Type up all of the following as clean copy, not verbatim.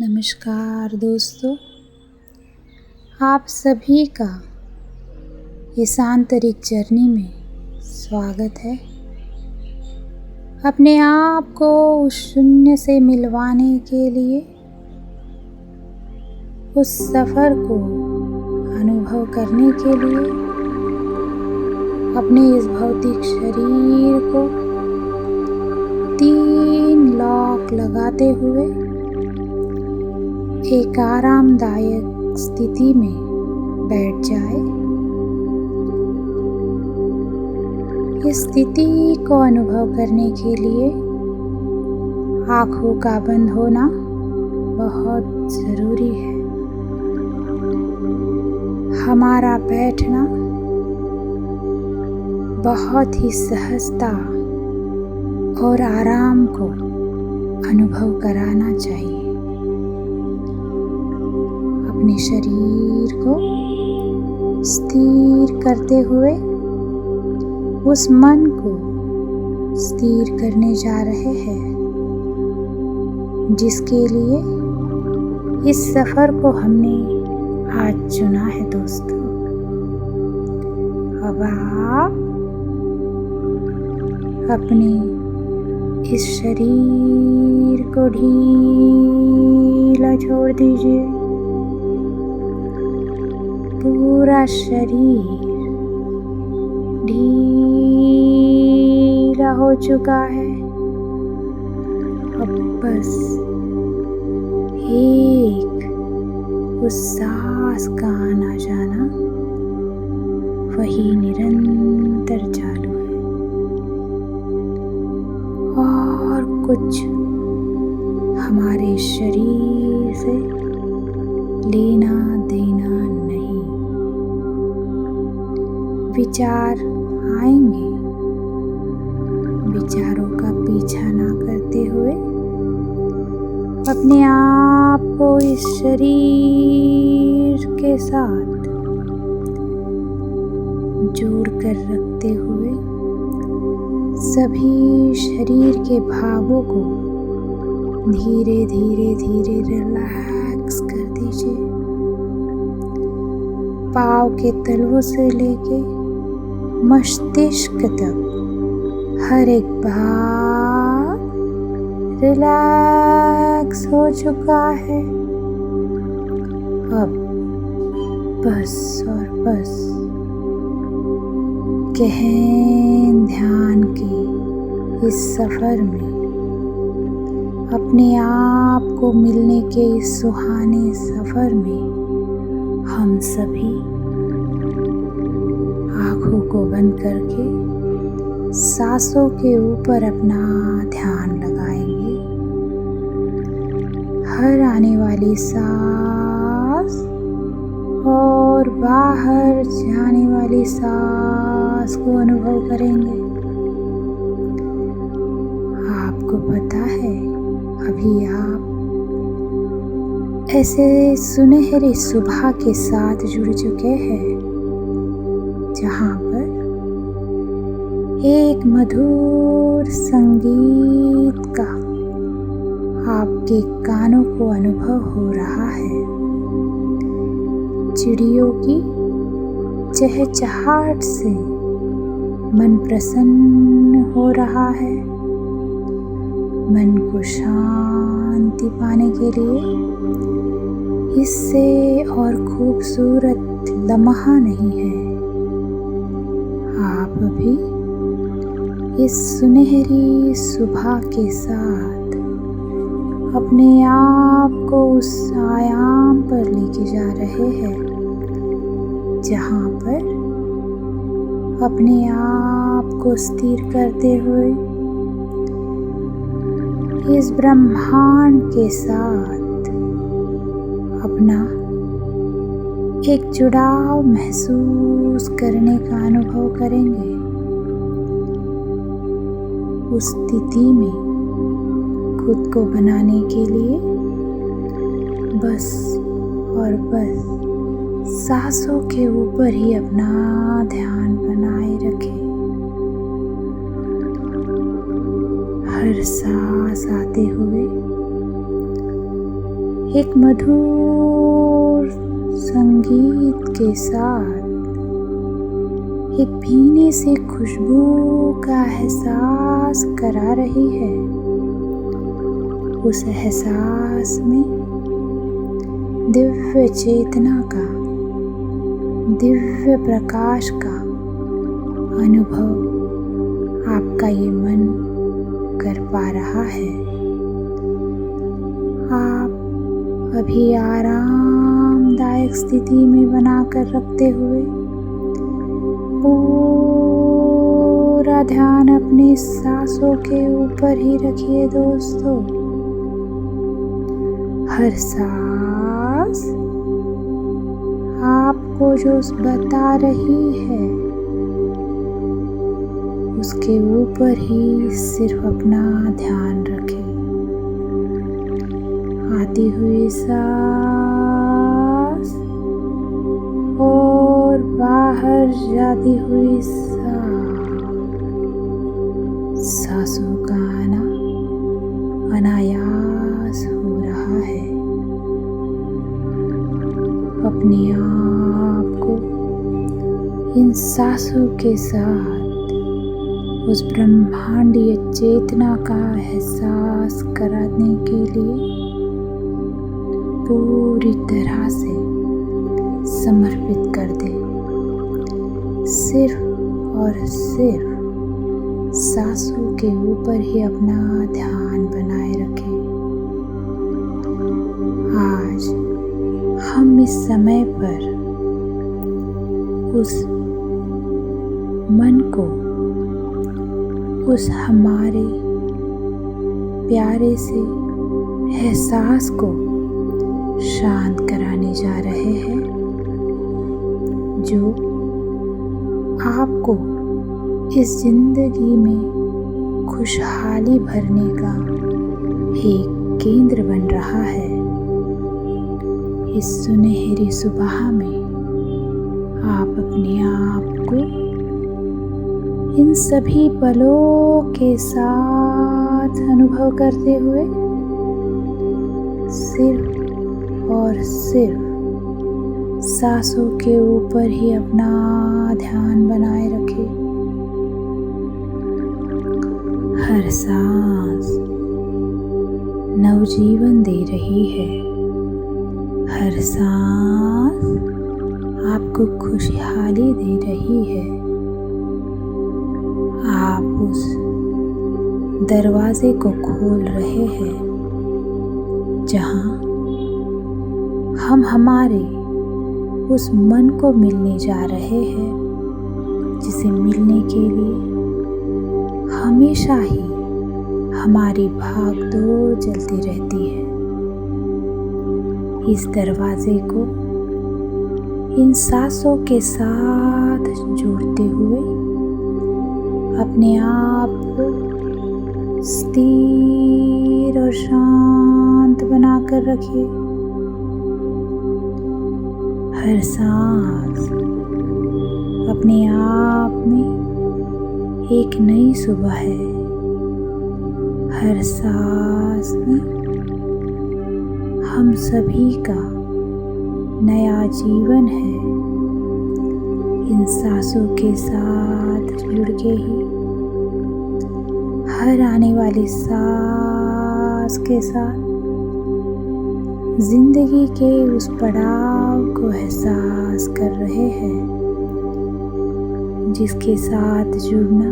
नमस्कार दोस्तों, आप सभी का इस आंतरिक जर्नी में स्वागत है। अपने आप को उस शून्य से मिलवाने के लिए, उस सफ़र को अनुभव करने के लिए अपने इस भौतिक शरीर को 3 लॉक लगाते हुए एक आरामदायक स्थिति में बैठ जाए। इस स्थिति को अनुभव करने के लिए आँखों का बंद होना बहुत ज़रूरी है। हमारा बैठना बहुत ही सहजता और आराम को अनुभव कराना चाहिए। अपने शरीर को स्थिर करते हुए उस मन को स्थिर करने जा रहे हैं जिसके लिए इस सफ़र को हमने आज चुना है दोस्तों। अब आप अपने इस शरीर को ढीला छोड़ दीजिए। पूरा शरीर ढीला हो चुका है। अब बस एक उस सांस का आना जाना वही निरंतर चालू है और कुछ हमारे शरीर से लेना देना नहीं। विचार आएंगे, विचारों का पीछा ना करते हुए अपने आप को इस शरीर के साथ जोड़ कर रखते हुए सभी शरीर के भागों को धीरे धीरे धीरे रिलैक्स कर दीजिए। पाँव के तलवों से लेके मस्तिष्क तक हर एक भाग रिलैक्स हो चुका है। अब बस और बस गहन ध्यान के इस सफ़र में अपने आप को मिलने के इस सुहाने सफ़र में हम सभी आँखों को बंद करके सांसों के ऊपर अपना ध्यान लगाएंगे। हर आने वाली सांस और बाहर जाने वाली सांस को अनुभव करेंगे। आपको पता है, अभी आप ऐसे सुनहरे सुबह के साथ जुड़ चुके हैं जहाँ पर एक मधुर संगीत का आपके कानों को अनुभव हो रहा है। चिड़ियों की चहचहाहट से मन प्रसन्न हो रहा है। मन को शांति पाने के लिए इससे और खूबसूरत लम्हा नहीं है। आप भी इस सुनहरी सुबह के साथ अपने आप को उस आयाम पर लेके जा रहे हैं जहाँ पर अपने आप को स्थिर करते हुए इस ब्रह्मांड के साथ अपना एक जुड़ाव महसूस करने का अनुभव करेंगे। उस स्थिति में खुद को बनाने के लिए बस और बस सांसों के ऊपर ही अपना ध्यान बनाए रखें। हर सांस आते हुए एक मधुर संगीत के साथ एक भीनी सी खुशबू का एहसास करा रही है। उस एहसास में दिव्य चेतना का, दिव्य प्रकाश का अनुभव आपका ये मन कर पा रहा है। आप अभी आरामदायक स्थिति में बनाकर रखते हुए पूरा ध्यान अपनी सांसों के ऊपर ही रखिए दोस्तों। हर सांस आपको जो बता रही है उसके ऊपर ही सिर्फ अपना ध्यान रखें। आती हुई सांस और बाहर जाती हुई सांसों का आना अनायास हो रहा है। अपने आप को इन सांसों के साथ उस ब्रह्मांडीय चेतना का एहसास कराने के लिए पूरी तरह से समर्पित कर दे। सिर्फ और सिर्फ सांसों के ऊपर ही अपना ध्यान बनाए रखें। आज हम इस समय पर उस मन को, उस हमारे प्यारे से एहसास को शांत कराने जा रहे हैं, जो आपको इस जिंदगी में खुशहाली भरने का एक केंद्र बन रहा है। इस सुनहरी सुबह में आप अपने आप को इन सभी पलों के साथ अनुभव करते हुए सिर्फ और सिर्फ सांसों के ऊपर ही अपना ध्यान बनाए रखें। हर सांस नवजीवन दे रही है। हर सांस आपको खुशहाली दे रही है। आप उस दरवाजे को खोल रहे हैं जहां हम हमारे उस मन को मिलने जा रहे हैं, जिसे मिलने के लिए हमेशा ही हमारी भागदौड़ चलती रहती है। इस दरवाजे को इन सांसों के साथ जोड़ते हुए अपने आप को स्थिर और शांत बनाकर रखिए। हर सांस अपने आप में एक नई सुबह है। हर सांस में हम सभी का नया जीवन है। इन सांसों के साथ जुड़ के ही हर आने वाली सांस के साथ जिंदगी के उस पड़ाव को एहसास कर रहे हैं जिसके साथ जुड़ना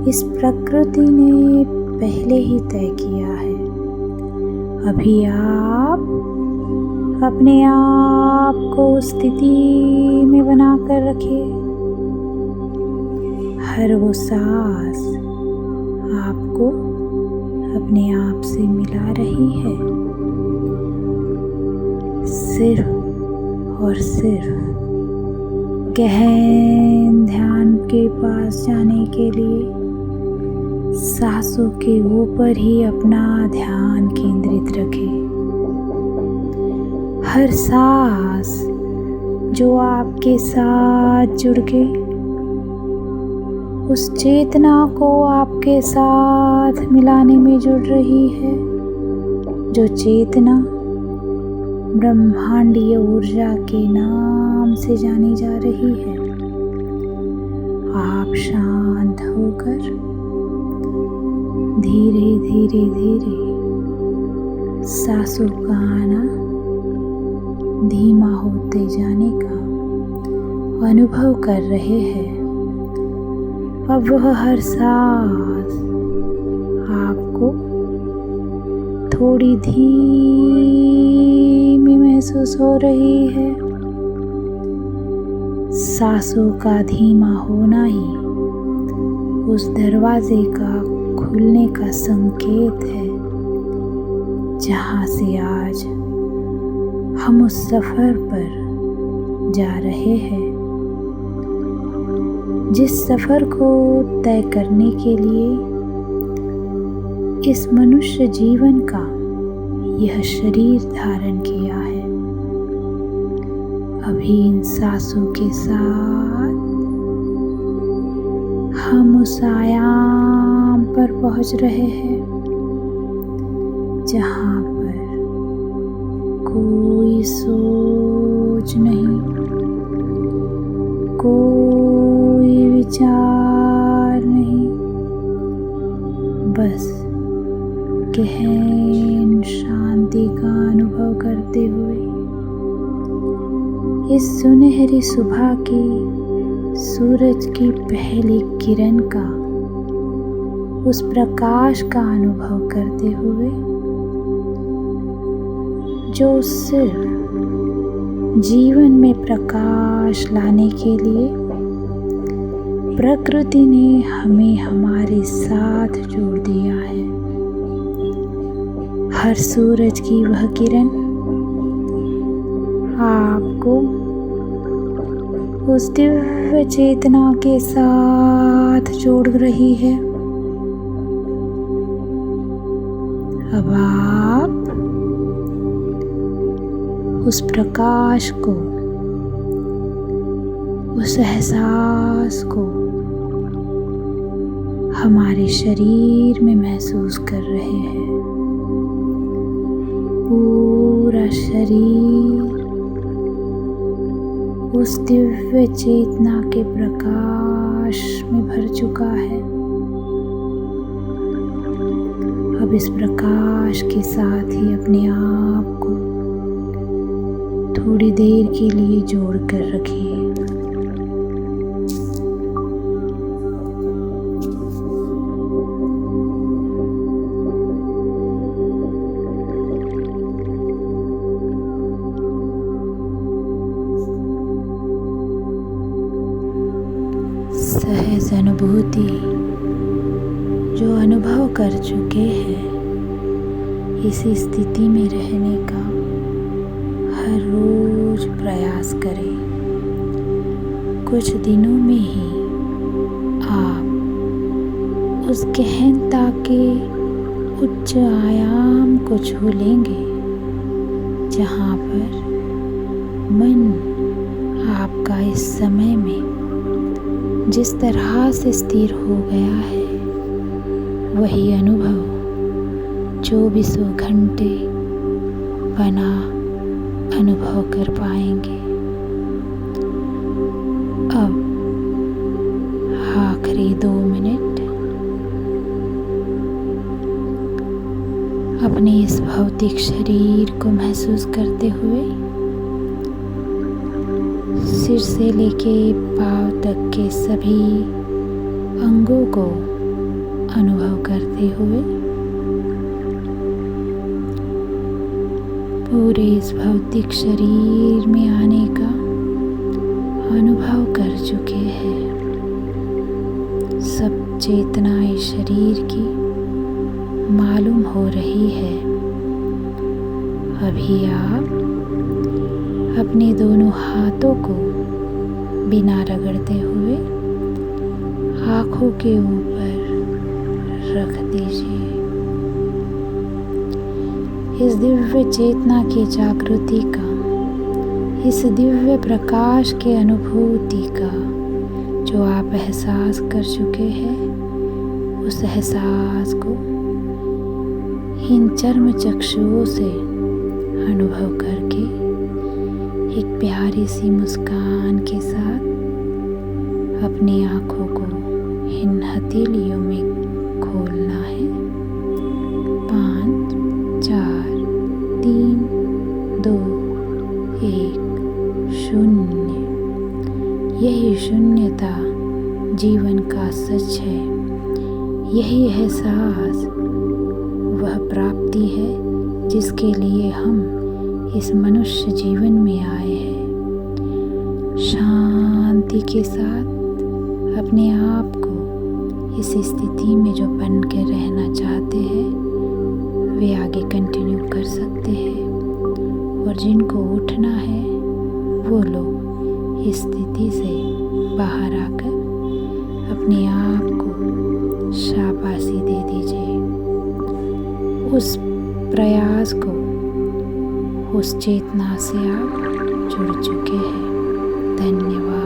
इस प्रकृति ने पहले ही तय किया है। अभी आप अपने आप को उस स्थिति में बनाकर रखिए। हर वो सांस आपको अपने आप से मिला रही है। सिर्फ और सिर्फ गहन ध्यान के पास जाने के लिए सांसों के ऊपर ही अपना ध्यान केंद्रित रखें। हर सांस जो आपके साथ जुड़ के उस चेतना को आपके साथ मिलाने में जुड़ रही है, जो चेतना ब्रह्मांडीय ऊर्जा के नाम से जानी जा रही है। आप शांत होकर धीरे धीरे धीरे सांसों का आना धीमा होते जाने का अनुभव कर रहे हैं। अब वह हर सांस आपको थोड़ी धीमी महसूस हो रही है। सांसों का धीमा होना ही उस दरवाजे का खुलने का संकेत है जहाँ से आज हम उस सफर पर जा रहे हैं, जिस सफर को तय करने के लिए इस मनुष्य जीवन का यह शरीर धारण किया है। अभी इन सांसों के साथ हम उस आयाम पर पहुंच रहे हैं जहां पर कोई सोच नहीं, कोई विचार नहीं, बस गहन शांति का अनुभव करते हुए इस सुनहरी सुबह की सूरज की पहली किरण का, उस प्रकाश का अनुभव करते हुए जो सिर्फ जीवन में प्रकाश लाने के लिए प्रकृति ने हमें हमारे साथ जोड़ दिया है। हर सूरज की वह किरण आपको उस दिव्य चेतना के साथ जोड़ रही है। अब आप उस प्रकाश को, उस एहसास को हमारे शरीर में महसूस कर रहे हैं। पूरा शरीर उस दिव्य चेतना के प्रकाश में भर चुका है। अब इस प्रकाश के साथ ही अपने आप को थोड़ी देर के लिए जोड़ कर रखिए। सहज अनुभूति जो अनुभव कर चुके हैं, इसी स्थिति में रहने का हर रोज प्रयास करें। कुछ दिनों में ही आप उस गहनता के उच्च आयाम को छू लेंगे जहाँ पर मन आपका इस समय में जिस तरह से स्थिर हो गया है, वही अनुभव 24 घंटे बना अनुभव कर पाएंगे। अब आखिरी 2 मिनट अपने इस भौतिक शरीर को महसूस करते हुए सिर से लेके पांव तक के सभी अंगों को अनुभव करते हुए पूरे इस भौतिक शरीर में आने का अनुभव कर चुके हैं। सब चेतना इस शरीर की मालूम हो रही है। अभी आप अपने दोनों हाथों को बिना रगड़ते हुए आँखों के ऊपर रख दीजिए। इस दिव्य चेतना की जागृति का, इस दिव्य प्रकाश के अनुभूति का जो आप एहसास कर चुके हैं, उस एहसास को इन चर्म चक्षुओं से अनुभव करके एक प्यारी सी मुस्कान के साथ अपनी आँखों को इन हथेलियों में खोलना है। 5, 4, 3, 2, 1, 0। यही शून्यता जीवन का सच है। यही एहसास वह प्राप्ति है जिसके लिए हम इस मनुष्य जीवन में आए हैं। शांति के साथ अपने आप को इस स्थिति में जो बन के रहना चाहते हैं वे आगे कंटिन्यू कर सकते हैं, और जिनको उठना है वो लोग इस स्थिति से बाहर आकर अपने आप को शाबाशी दे दीजिए। उस प्रयास को, उस चेतना से आप जुड़ चुके हैं। धन्यवाद।